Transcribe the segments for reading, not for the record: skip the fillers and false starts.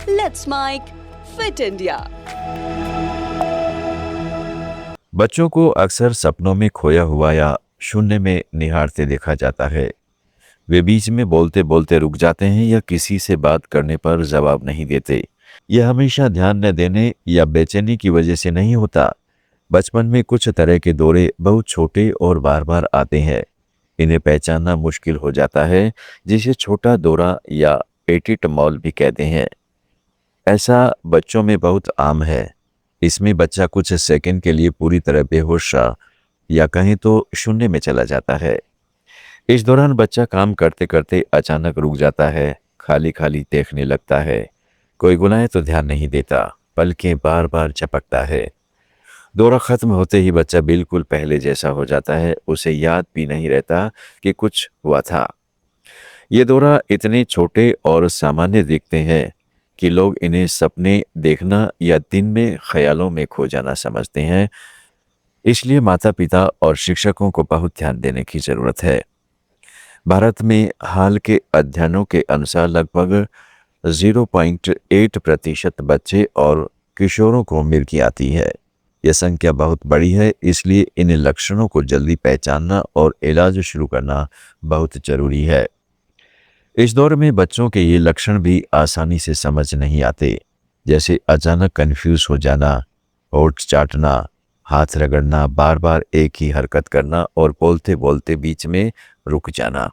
Let's make Fit India. बच्चों को अक्सर सपनों में खोया हुआ या शून्य में निहारते देखा जाता है। वे बीच में बोलते बोलते रुक जाते हैं या किसी से बात करने पर जवाब नहीं देते। यह हमेशा ध्यान न देने या बेचैनी की वजह से नहीं होता। बचपन में कुछ तरह के दौरे बहुत छोटे और बार बार आते हैं। इन्हें पहचानना मुश्किल हो जाता है, जिसे छोटा दौरा या पेटिट मॉल भी कहते हैं। ऐसा बच्चों में बहुत आम है। इसमें बच्चा कुछ सेकंड के लिए पूरी तरह बेहोश सा या कहें तो शून्य में चला जाता है। इस दौरान बच्चा काम करते करते अचानक रुक जाता है, खाली खाली देखने लगता है। कोई बुलाए तो ध्यान नहीं देता, पलकें बार बार झपकता है। दौरा खत्म होते ही बच्चा बिल्कुल पहले जैसा हो जाता है, उसे याद भी नहीं रहता कि कुछ हुआ था। ये दौरा इतने छोटे और सामान्य दिखते हैं कि लोग इन्हें सपने देखना या दिन में ख्यालों में खो जाना समझते हैं। इसलिए माता पिता और शिक्षकों को बहुत ध्यान देने की जरूरत है। भारत में हाल के अध्ययनों के अनुसार लगभग 0.8% बच्चे और किशोरों को मिर्गी आती है। यह संख्या बहुत बड़ी है, इसलिए इन लक्षणों को जल्दी पहचानना और इलाज शुरू करना बहुत जरूरी है। इस दौर में बच्चों के ये लक्षण भी आसानी से समझ नहीं आते, जैसे अचानक कंफ्यूज हो जाना, होठ चाटना, हाथ रगड़ना, बार बार एक ही हरकत करना और बोलते बोलते बीच में रुक जाना।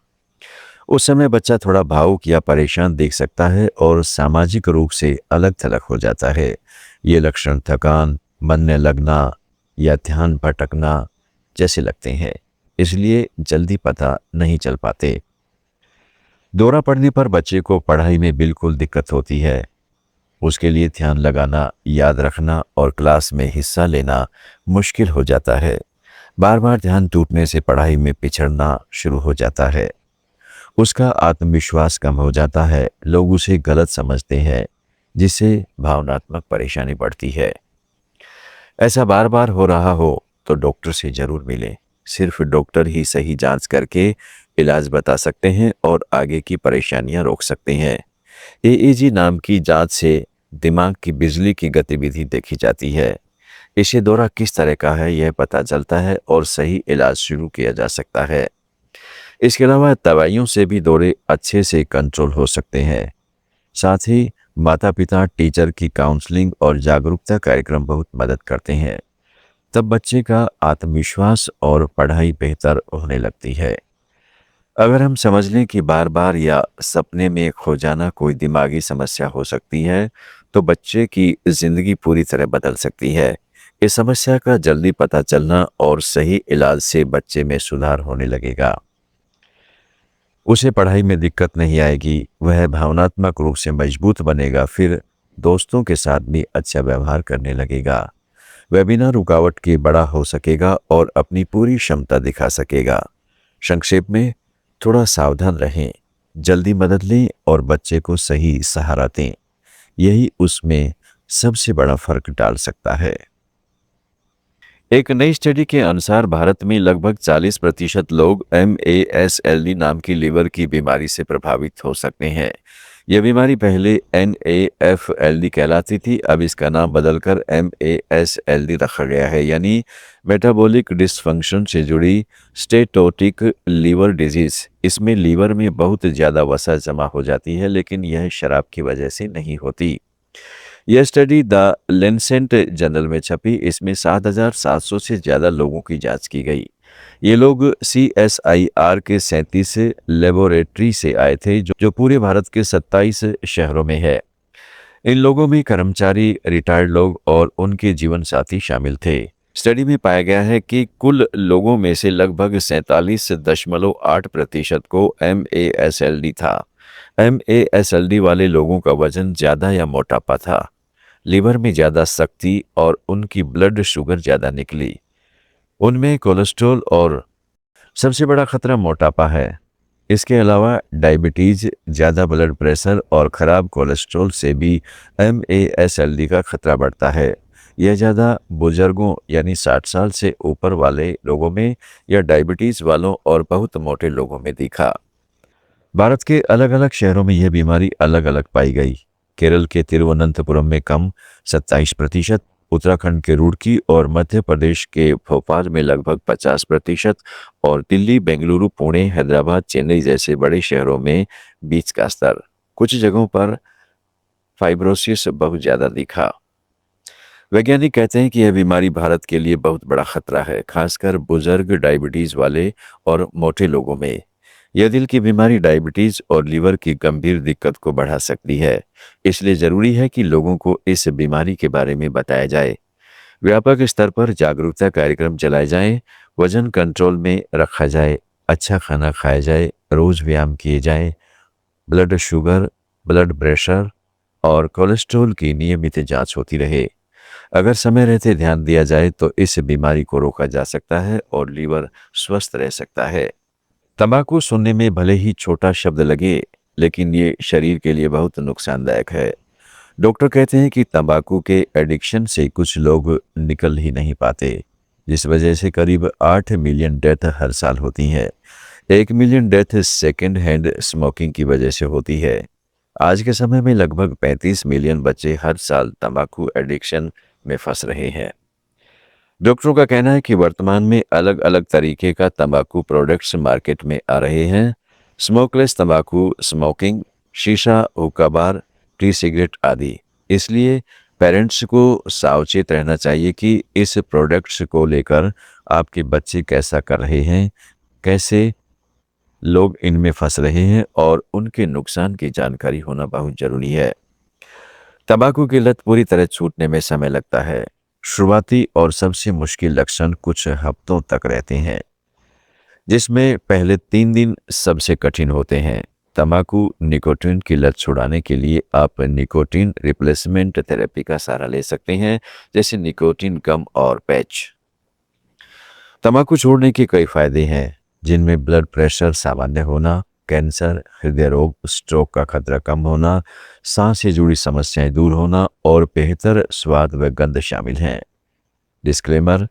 उस समय बच्चा थोड़ा भावुक या परेशान दिख सकता है और सामाजिक रूप से अलग थलग हो जाता है। ये लक्षण थकान, मन न लगना या ध्यान भटकना जैसे लगते हैं, इसलिए जल्दी पता नहीं चल पाते। दौरा पड़ने पर बच्चे को पढ़ाई में बिल्कुल दिक्कत होती है। उसके लिए ध्यान लगाना, याद रखना और क्लास में हिस्सा लेना मुश्किल हो जाता है। बार बार ध्यान टूटने से पढ़ाई में पिछड़ना शुरू हो जाता है। उसका आत्मविश्वास कम हो जाता है, लोग उसे गलत समझते हैं, जिससे भावनात्मक परेशानी बढ़ती है। ऐसा बार बार हो रहा हो तो डॉक्टर से जरूर मिलें। सिर्फ डॉक्टर ही सही जांच करके इलाज बता सकते हैं और आगे की परेशानियां रोक सकते हैं। एईजी नाम की जांच से दिमाग की बिजली की गतिविधि देखी जाती है। इससे दौरा किस तरह का है यह पता चलता है और सही इलाज शुरू किया जा सकता है। इसके अलावा दवाइयों से भी दौरे अच्छे से कंट्रोल हो सकते हैं। साथ ही माता पिता, टीचर की काउंसलिंग और जागरूकता कार्यक्रम बहुत मदद करते हैं। तब बच्चे का आत्मविश्वास और पढ़ाई बेहतर होने लगती है। अगर हम समझ लें कि बार बार या सपने में खो जाना कोई दिमागी समस्या हो सकती है, तो बच्चे की जिंदगी पूरी तरह बदल सकती है। इस समस्या का जल्दी पता चलना और सही इलाज से बच्चे में सुधार होने लगेगा। उसे पढ़ाई में दिक्कत नहीं आएगी, वह भावनात्मक रूप से मजबूत बनेगा, फिर दोस्तों के साथ भी अच्छा व्यवहार करने लगेगा। वह बिना रुकावट के बड़ा हो सकेगा और अपनी पूरी क्षमता दिखा सकेगा। संक्षेप में, थोड़ा सावधान रहें, जल्दी मदद लें और बच्चे को सही सहारा दें। यही उसमें सबसे बड़ा फर्क डाल सकता है। एक नई स्टडी के अनुसार भारत में लगभग 40% लोग MASLD नाम की लीवर की बीमारी से प्रभावित हो सकते हैं। यह बीमारी पहले NAFLD कहलाती थी, अब इसका नाम बदलकर MASLD रखा गया है, यानी मेटाबॉलिक डिसफंक्शन से जुड़ी स्टेटोटिक लीवर डिजीज। इसमें लीवर में बहुत ज़्यादा वसा जमा हो जाती है, लेकिन यह शराब की वजह से नहीं होती। यह स्टडी द लेंसेट जर्नल में छपी। इसमें 7,700 से ज़्यादा लोगों की जांच की गई। ये लोग CSIR के 37 लेबोरेटरी से आए थे, जो पूरे भारत के 27 शहरों में है। इन लोगों में कर्मचारी, रिटायर्ड लोग और उनके जीवन साथी शामिल थे। स्टडी में पाया गया है कि कुल लोगों में से लगभग 47.8% को MASLD था। MASLD वाले लोगों का वजन ज्यादा या मोटापा था, लीवर में ज्यादा सख्ती और उनकी ब्लड शुगर ज्यादा निकली। उनमें कोलेस्ट्रॉल और सबसे बड़ा खतरा मोटापा है। इसके अलावा डायबिटीज, ज्यादा ब्लड प्रेशर और खराब कोलेस्ट्रॉल से भी MASLD का खतरा बढ़ता है। यह ज़्यादा बुजुर्गों यानी 60 साल से ऊपर वाले लोगों में या डायबिटीज वालों और बहुत मोटे लोगों में दिखा। भारत के अलग अलग शहरों में यह बीमारी अलग अलग पाई गई। केरल के तिरुवनंतपुरम में कम 27%, उत्तराखंड के रुड़की और मध्य प्रदेश के भोपाल में लगभग 50% और दिल्ली, बेंगलुरु, पुणे, हैदराबाद, चेन्नई जैसे बड़े शहरों में 20 का स्तर। कुछ जगहों पर फाइब्रोसिस बहुत ज़्यादा दिखा। वैज्ञानिक कहते हैं कि यह बीमारी भारत के लिए बहुत बड़ा खतरा है, खासकर बुजुर्ग, डायबिटीज़ वाले और मोटे लोगों में। यह दिल की बीमारी, डायबिटीज़ और लीवर की गंभीर दिक्कत को बढ़ा सकती है। इसलिए ज़रूरी है कि लोगों को इस बीमारी के बारे में बताया जाए। व्यापक स्तर पर जागरूकता कार्यक्रम चलाए जाएं, वजन कंट्रोल में रखा जाए, अच्छा खाना खाया जाए, रोज़ व्यायाम किए जाए, ब्लड शुगर, ब्लड प्रेशर और कोलेस्ट्रॉल की नियमित जांच होती रहे। अगर समय रहते ध्यान दिया जाए तो इस बीमारी को रोका जा सकता है और लीवर स्वस्थ रह सकता है। तंबाकू सुनने में भले ही छोटा शब्द लगे, लेकिन ये शरीर के लिए बहुत नुकसानदायक है। डॉक्टर कहते हैं कि तंबाकू के एडिक्शन से कुछ लोग निकल ही नहीं पाते, जिस वजह से करीब 8 मिलियन डेथ हर साल होती हैं। 1 million death second hand smoking की वजह से होती है। आज के समय में लगभग 35 मिलियन बच्चे हर साल तंबाकू एडिक्शन में फंस रहे हैं। डॉक्टरों का कहना है कि वर्तमान में अलग अलग तरीके का तंबाकू प्रोडक्ट्स मार्केट में आ रहे हैं। स्मोकलेस तंबाकू, स्मोकिंग, शीशा, हुक्का बार, टी सिगरेट आदि। इसलिए पेरेंट्स को सावचेत रहना चाहिए कि इस प्रोडक्ट्स को लेकर आपके बच्चे कैसा कर रहे हैं, कैसे लोग इनमें फंस रहे हैं और उनके नुकसान की जानकारी होना बहुत जरूरी है। तंबाकू की लत पूरी तरह छूटने में समय लगता है। शुरुआती और सबसे मुश्किल लक्षण कुछ हफ्तों तक रहते हैं, जिसमें पहले 3 दिन सबसे कठिन होते हैं। तंबाकू निकोटीन की लत छुड़ाने के लिए आप निकोटीन रिप्लेसमेंट थेरेपी का सहारा ले सकते हैं, जैसे निकोटीन गम और पैच। तंबाकू छोड़ने के कई फायदे हैं, जिनमें ब्लड प्रेशर सामान्य होना, कैंसर, हृदय रोग, स्ट्रोक का खतरा कम होना, सांस से जुड़ी समस्याएं दूर होना और बेहतर स्वाद व गंध शामिल हैं। डिस्क्लेमर: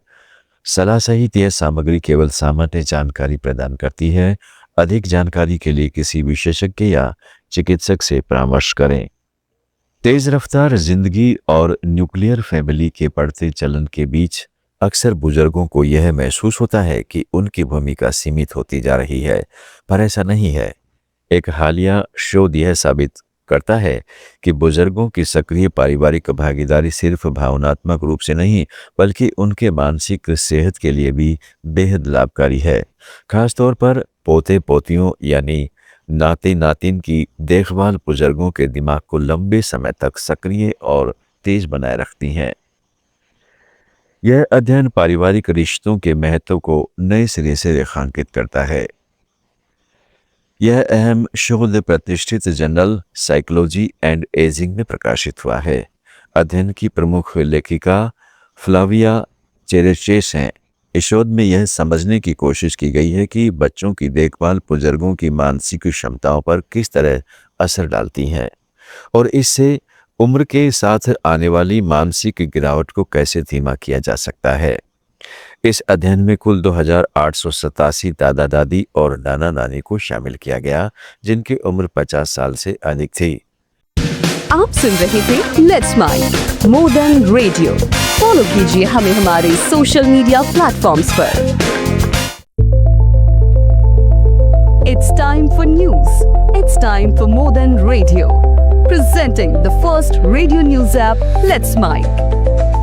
सलाह सहित यह सामग्री केवल सामान्य जानकारी प्रदान करती है। अधिक जानकारी के लिए किसी विशेषज्ञ या चिकित्सक से परामर्श करें। तेज रफ्तार जिंदगी और न्यूक्लियर फैमिली के बढ़ते चलन के बीच अक्सर बुजुर्गों को यह महसूस होता है कि उनकी भूमिका सीमित होती जा रही है, पर ऐसा नहीं है। एक हालिया शोध यह साबित करता है कि बुजुर्गों की सक्रिय पारिवारिक भागीदारी सिर्फ भावनात्मक रूप से नहीं, बल्कि उनके मानसिक सेहत के लिए भी बेहद लाभकारी है। खासतौर पर पोते पोतियों यानी नाते नातिन की देखभाल बुजुर्गों के दिमाग को लंबे समय तक सक्रिय और तेज बनाए रखती हैं। यह अध्ययन पारिवारिक रिश्तों के महत्व को नए सिरे से रेखांकित करता है। यह अहम शोध प्रतिष्ठित जर्नल साइकोलॉजी एंड एजिंग में प्रकाशित हुआ है। अध्ययन की प्रमुख लेखिका फ्लाविया चेरेचेस हैं। इस शोध में यह समझने की कोशिश की गई है कि बच्चों की देखभाल बुजुर्गों की मानसिक क्षमताओं पर किस तरह असर डालती है और इससे उम्र के साथ आने वाली मानसिक गिरावट को कैसे धीमा किया जा सकता है। इस अध्ययन में कुल 2887 दादा दादी और नाना नानी को शामिल किया गया, जिनकी उम्र 50 साल से अधिक थी। आप सुन रहे थे let's mind more than radio. Follow कीजिए हमें हमारे सोशल मीडिया प्लेटफॉर्म्स पर। It's time for news. It's time for more than radio. Presenting the first radio news app, Let's Mic.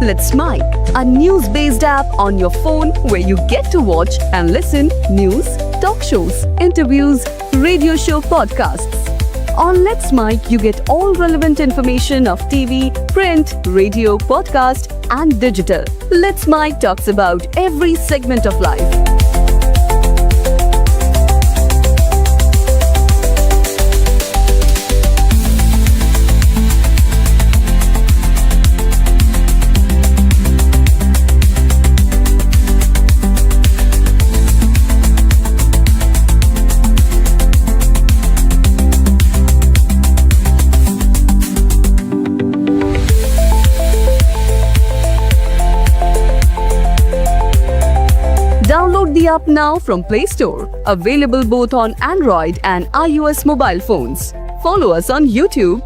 Let's Mic, a news-based app on your phone where you get to watch and listen news, talk shows, interviews, radio show podcasts. On Let's Mic, you get all relevant information of TV, print, radio, podcast, and digital. Let's Mic talks about every segment of life. Download the app now from Play Store. Available both on Android and iOS mobile phones. Follow us on YouTube.